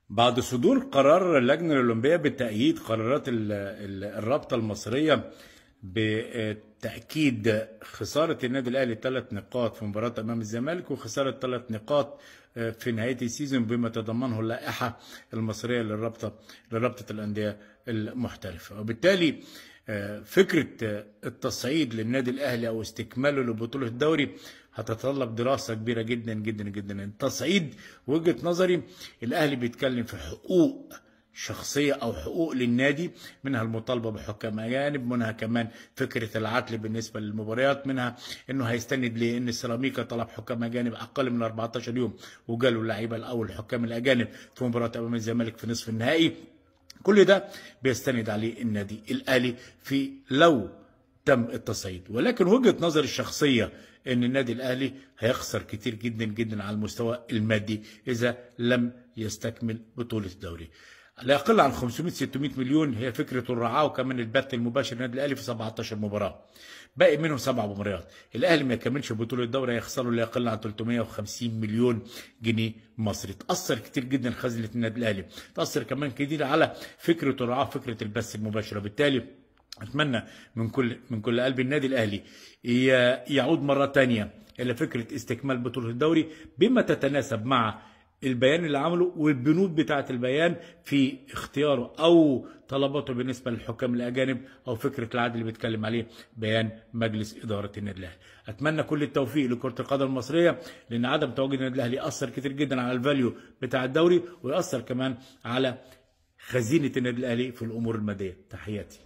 بعد صدور قرار اللجنة الأولمبية بتأييد قرارات الرابطة المصرية بتأكيد خسارة النادي الأهلي 3 نقاط في مباراة أمام الزمالك وخسارة 3 نقاط في نهاية السيزون بما تضمنه اللائحة المصرية لرابطة الأندية المحترفة، وبالتالي فكرة التصعيد للنادي الأهلي أو استكماله لبطولة الدوري هتتطلب دراسة كبيرة جدا جدا جدا. التصعيد وجهة نظري الأهلي بيتكلم في حقوق شخصية أو حقوق للنادي، منها المطالبة بحكام أجانب، منها كمان فكرة العدل بالنسبة للمباريات، منها إنه هيستند لأن السيراميكا طلب حكام أجانب أقل من 14 يوم وجالوا اللعيبة الأول الحكام الأجانب في مباراة أمام الزمالك في نصف النهائي. كل ده بيستند عليه النادي الأهلي في لو تم التصعيد، ولكن وجهة نظري الشخصية ان النادي الاهلي هيخسر كتير جدا جدا على المستوى المادي اذا لم يستكمل بطولة الدوري. لا يقل عن 500-600 مليون هي فكرة الرعاة وكمان البث المباشر للنادي الاهلي في 17 مباراة، باقي منهم 7 مباريات. الاهلي ما يكملش بطولة الدوري هيخسروا لا يقل عن 350 مليون جنيه مصري. تأثر كتير جدا خزنة النادي الاهلي، تأثر كمان كتير على فكرة الرعاة، فكرة البث المباشر. وبالتالي اتمنى من كل قلب النادي الاهلي يعود مره ثانيه الى فكره استكمال بطوله الدوري بما تتناسب مع البيان اللي عمله والبنود بتاعه البيان في اختياره او طلباته بالنسبه للحكام الاجانب او فكره العدل اللي بيتكلم عليه بيان مجلس اداره النادي الاهلي. اتمنى كل التوفيق لكره القدم المصريه، لان عدم تواجد النادي الاهلي ياثر كتير جدا على الفاليو بتاع الدوري وياثر كمان على خزينه النادي الاهلي في الامور الماديه. تحياتي.